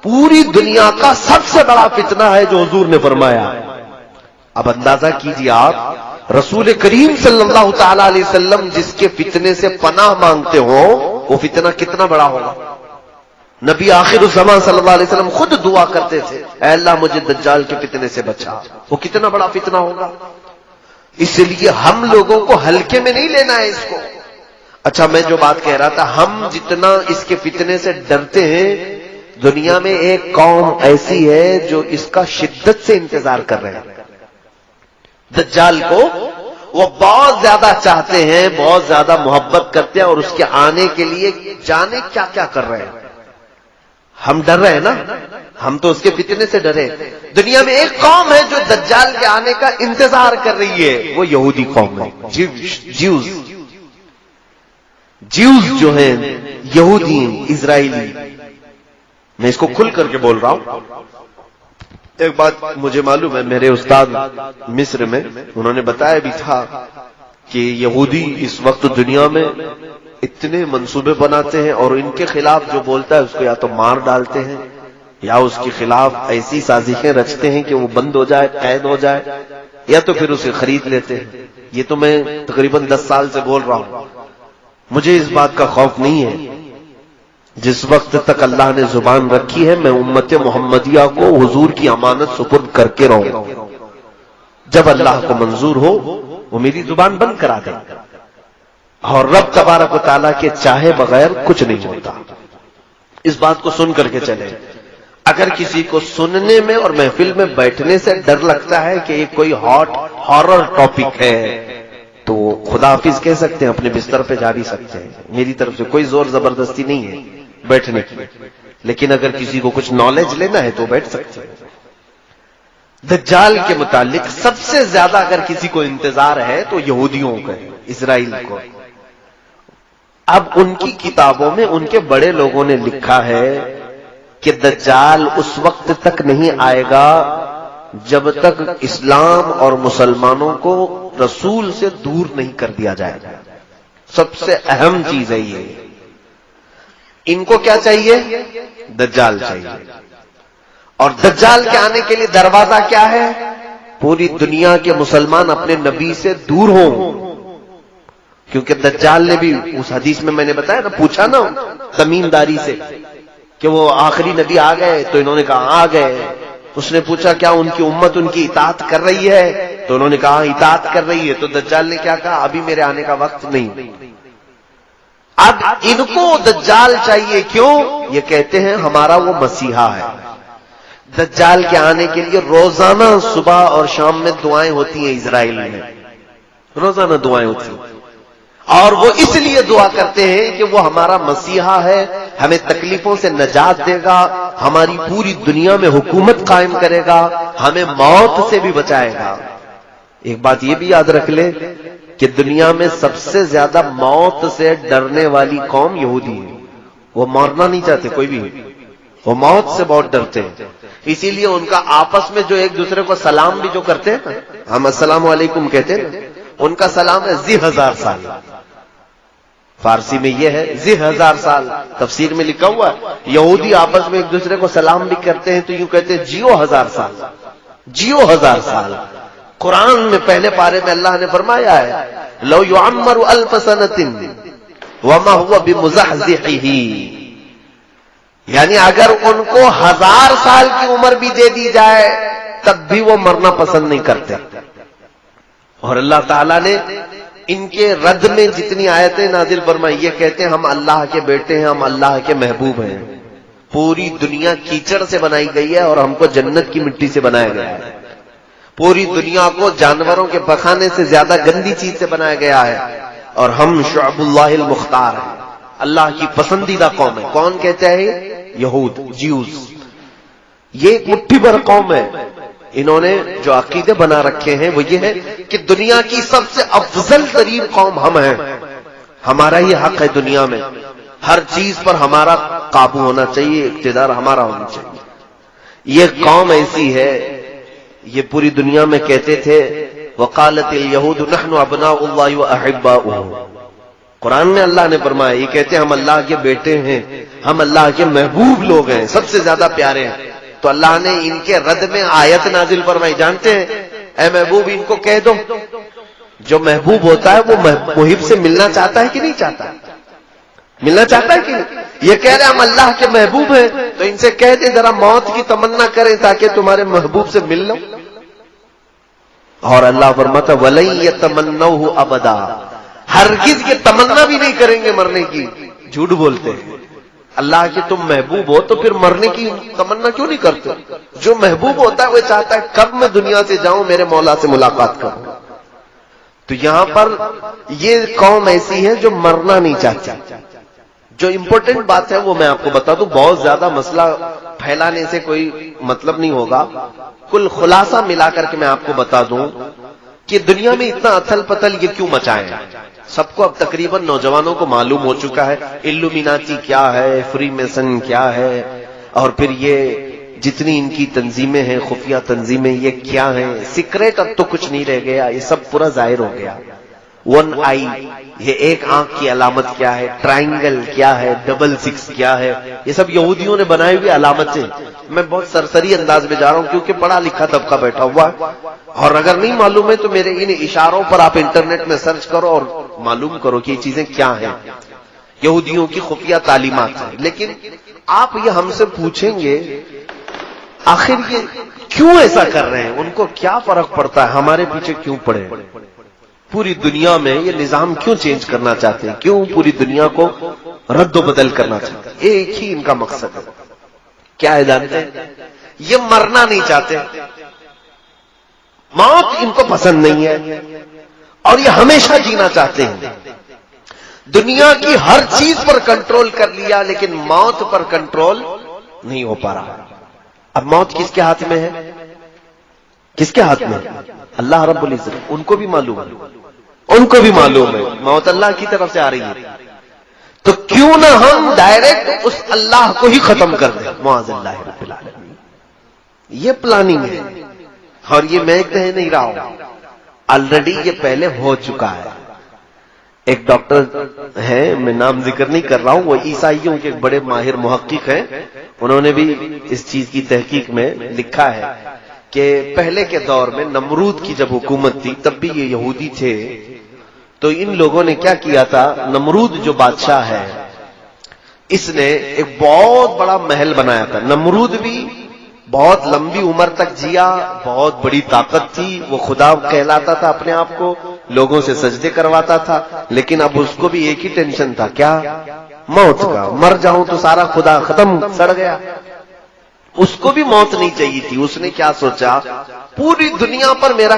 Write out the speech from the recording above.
پوری دنیا کا سب سے بڑا فتنہ ہے جو حضور نے فرمایا. اب اندازہ کیجیے آپ، رسول کریم صلی اللہ تعالی علیہ وسلم جس کے فتنے سے پناہ مانگتے ہو وہ فتنہ کتنا بڑا ہوگا. نبی آخر الزمان صلی اللہ علیہ وسلم خود دعا کرتے تھے، اے اللہ مجھے دجال کے فتنے سے بچا. وہ کتنا بڑا فتنہ ہوگا. اس لیے ہم لوگوں کو ہلکے میں نہیں لینا ہے اس کو. اچھا، میں جو بات کہہ رہا تھا، ہم جتنا اس کے فتنے سے ڈرتے ہیں، دنیا میں ایک قوم ایسی ہے جو اس کا شدت سے انتظار کر رہے ہیں. دجال کو وہ بہت زیادہ چاہتے ہیں، بہت زیادہ محبت کرتے ہیں، اور اس کے آنے کے لیے جانے کیا کیا کر رہے ہیں. ہم ڈر رہے ہیں نا، ہم تو اس کے فتنے سے ڈرے. دنیا میں ایک قوم ہے جو دجال کے آنے کا انتظار کر رہی ہے، وہ یہودی قوم ہے. جیوز جو ہیں، یہودی، اسرائیلی. میں اس کو کھل کر کے بول رہا ہوں. ایک بات مجھے معلوم ہے، میرے استاد مصر میں انہوں نے بتایا بھی تھا کہ یہودی اس وقت دنیا میں اتنے منصوبے بناتے ہیں اور ان کے خلاف جو بولتا ہے اس کو یا تو مار ڈالتے ہیں یا اس کے خلاف ایسی سازشیں رچتے ہیں کہ وہ بند ہو جائے، قید ہو جائے، یا تو پھر اسے خرید لیتے ہیں. یہ تو میں تقریباً 10 سال سے بول رہا ہوں. مجھے اس بات کا خوف نہیں ہے. جس وقت تک اللہ نے زبان رکھی ہے، میں امت محمدیہ کو حضور کی امانت سپرد کر کے رہوں گا. جب اللہ کو منظور ہو وہ میری زبان بند کرا دے، اور رب تبارک و تعالیٰ کے چاہے بغیر کچھ نہیں ہوتا. اس بات کو سن کر کے چلے. اگر کسی کو سننے میں اور محفل میں بیٹھنے سے ڈر لگتا ہے کہ یہ کوئی ہارر ٹاپک ہے تو خدا حافظ کہہ سکتے ہیں، اپنے بستر پہ جا بھی سکتے ہیں. میری طرف سے کوئی زور زبردستی نہیں ہے بیٹھنے کی. لیکن اگر کسی کو کچھ نالج لینا ہے تو بیٹھ سکتے ہیں. دجال کے متعلق سب سے زیادہ اگر کسی کو انتظار ہے تو یہودیوں کا ہے، اسرائیل کو. اب ان کی کتابوں میں ان کے بڑے لوگوں نے لکھا ہے کہ دجال اس وقت تک نہیں آئے گا جب تک اسلام اور مسلمانوں کو رسول سے دور نہیں کر دیا جائے گا. سب سے اہم چیز ہے یہ. ان کو کیا چاہیے؟ دجال چاہیے. اور دجال کے آنے کے لیے دروازہ کیا ہے؟ پوری دنیا کے مسلمان اپنے نبی سے دور ہوں. کیونکہ دجال نے بھی اس حدیث میں نے بتایا نا، پوچھا نا تمیمداری سے کہ وہ آخری نبی آ گئے، تو انہوں نے کہا آ گئے. اس نے پوچھا کیا ان کی امت ان کی اطاعت کر رہی ہے؟ تو انہوں نے کہا اطاعت کر رہی ہے. تو دجال نے کیا کہا؟ ابھی میرے آنے کا وقت نہیں. اب ان کو دجال چاہیے. کیوں؟ یہ کہتے ہیں ہمارا وہ مسیحا ہے. دجال کے آنے کے لیے روزانہ صبح اور شام میں دعائیں ہوتی ہیں. اسرائیل میں روزانہ دعائیں ہوتی ہیں، اور وہ اس لیے دعا کرتے ہیں کہ وہ ہمارا مسیحا ہے، ہمیں تکلیفوں سے نجات دے گا، ہماری پوری دنیا میں حکومت قائم کرے گا، ہمیں موت سے بھی بچائے گا. ایک بات یہ بھی یاد رکھ لیں کہ دنیا میں سب سے زیادہ موت سے ڈرنے والی قوم یہودی ہے. وہ مرنا نہیں چاہتے کوئی بھی، وہ موت سے بہت ڈرتے ہیں. اسی لیے ان کا آپس میں جو ایک دوسرے کو سلام بھی جو کرتے ہیں نا، ہم السلام علیکم کہتے ہیں، ان کا سلام ہے ذی 1000 سال. فارسی میں یہ ہے ذی 1000 سال. تفسیر میں لکھا ہوا ہے یہودی آپس میں ایک دوسرے کو سلام بھی کرتے ہیں تو یوں کہتے ہیں جیو 1000 سال، جیو 1000 سال. قرآن میں پہلے پارے میں اللہ نے فرمایا ہے لو یعمر 1000 سنۃ وما هو بمزحزحہ، یعنی اگر ان کو 1000 سال کی عمر بھی دے دی جائے تب بھی وہ مرنا پسند نہیں کرتے. اور اللہ تعالیٰ نے ان کے رد میں جتنی آیتیں نازل فرمائی، یہ کہتے ہیں ہم اللہ کے بیٹے ہیں، ہم اللہ کے محبوب ہیں. پوری دنیا کیچڑ سے بنائی گئی ہے اور ہم کو جنت کی مٹی سے بنایا گیا ہے. پوری دنیا کو جانوروں کے پخانے سے زیادہ گندی چیز سے بنایا گیا ہے، اور ہم شعب اللہ المختار ہیں، اللہ کی پسندیدہ قوم ہے. کون کہتا ہے؟ یہود، جیوز. یہ ایک مٹھی بھر قوم ہے. انہوں نے جو عقیدے بنا رکھے ہیں وہ یہ ہے کہ دنیا کی سب سے افضل ترین قوم ہم ہیں، ہمارا ہی حق ہے دنیا میں، ہر چیز پر ہمارا قابو ہونا چاہیے، اقتدار ہمارا ہونا چاہیے. یہ قوم ایسی ہے، یہ پوری دنیا میں کہتے تھے وقالت الیہود نحن ابناء اللہ واحباؤہ. قرآن میں اللہ نے فرمایا، یہ کہتے ہیں ہم اللہ کے بیٹے ہیں، ہم اللہ کے محبوب لوگ ہیں، سب سے زیادہ پیارے ہیں. تو اللہ نے ان کے رد میں آیت نازل فرمائی، جانتے ہیں اے محبوب ان کو کہہ دو، جو محبوب ہوتا ہے وہ محب سے ملنا چاہتا ہے کہ نہیں چاہتا؟ ملنا چاہتا ہے کہ نہیں؟ یہ کہہ رہے ہم اللہ کے محبوب ہیں، تو ان سے کہہ دے ذرا موت کی تمنا کریں تاکہ تمہارے محبوب سے مل لو. اور اللہ فرماتا وَلَن يَتَمَنَّوْهُ أَبَدًا، ہرگز یہ تمنا بھی نہیں کریں گے مرنے کی. جھوٹ بولتے ہیں. اللہ کے تم محبوب ہو تو پھر مرنے کی تمنا کیوں نہیں کرتے؟ جو محبوب ہوتا ہے وہ چاہتا ہے کب میں دنیا سے جاؤں میرے مولا سے ملاقات کروں. تو یہاں پر یہ قوم ایسی ہے جو مرنا نہیں چاہتی. جو امپورٹنٹ بات ہے وہ میں آپ کو بتا دوں، بہت زیادہ مسئلہ پھیلانے سے کوئی مطلب نہیں ہوگا. کل خلاصہ ملا کر کے میں آپ کو بتا دوں کہ دنیا میں اتنا اتھل پتل یہ کیوں مچائیں. سب کو اب تقریباً نوجوانوں کو معلوم ہو چکا ہے الومیناتی کیا ہے، فری میسن کیا ہے، اور پھر یہ جتنی ان کی تنظیمیں ہیں، خفیہ تنظیمیں، یہ کیا ہیں. سیکریٹ اب تو کچھ نہیں رہ گیا، یہ سب پورا ظاہر ہو گیا. 1 آئی، یہ ایک آنکھ کی علامت کیا ہے، ٹرائنگل کیا ہے، 66 کیا ہے، یہ سب یہودیوں نے بنائی ہوئی علامتیں. میں بہت سرسری انداز میں جا رہا ہوں کیونکہ پڑھا لکھا طبقہ بیٹھا ہوا ہے، اور اگر نہیں معلوم ہے تو میرے ان اشاروں پر آپ انٹرنیٹ میں سرچ کرو اور معلوم کرو کہ یہ چیزیں کیا ہیں. یہودیوں کی خفیہ تعلیمات ہیں. لیکن آپ یہ ہم سے پوچھیں گے آخر یہ کیوں ایسا کر رہے ہیں، ان کو کیا فرق پڑتا ہے، ہمارے پیچھے کیوں پڑے، پوری دنیا میں یہ نظام کیوں چینج کرنا چاہتے ہیں، کیوں پوری دنیا کو رد و بدل کرنا چاہتے ہیں. ایک ہی ان کا مقصد ہے، کیا ہے جانتے ہیں؟ یہ مرنا نہیں چاہتے، موت ان کو پسند نہیں ہے، اور یہ ہمیشہ جینا چاہتے ہیں. دنیا کی ہر چیز پر کنٹرول کر لیا لیکن موت پر کنٹرول نہیں ہو پا رہا. اب موت کس کے ہاتھ میں ہے؟ کس کے ہاتھ میں؟ اللہ رب العزت. ان کو بھی معلوم ہے، ان کو بھی معلوم ہے موت اللہ کی طرف سے آ رہی ہے. تو کیوں نہ ہم ڈائریکٹ اس اللہ کو ہی ختم کر دیں. معاذ اللہ رب العالمین. یہ پلاننگ ہے، اور یہ میں کہہ نہیں رہا ہوں، آلریڈی یہ پہلے ہو چکا ہے. ایک ڈاکٹر ہیں، میں نام ذکر نہیں کر رہا ہوں، وہ عیسائیوں کے ایک بڑے ماہر محقق ہیں. انہوں نے بھی اس چیز کی تحقیق میں لکھا ہے کہ پہلے کے دور میں نمرود کی جب حکومت تھی تب بھی یہ یہودی تھے. تو ان لوگوں نے کیا کیا تھا، نمرود جو بادشاہ ہے اس نے ایک بہت بڑا محل بنایا تھا. نمرود بھی بہت لمبی عمر تک جیا، بہت بڑی طاقت تھی، وہ خدا کہلاتا تھا اپنے آپ کو، لوگوں سے سجدے کرواتا تھا. لیکن اب اس کو بھی ایک ہی ٹینشن تھا، کیا؟ موت کا. مر جاؤں تو سارا خدا ختم، سڑ گیا. اس کو بھی موت نہیں چاہیے تھی. اس نے کیا سوچا، پوری دنیا پر میرا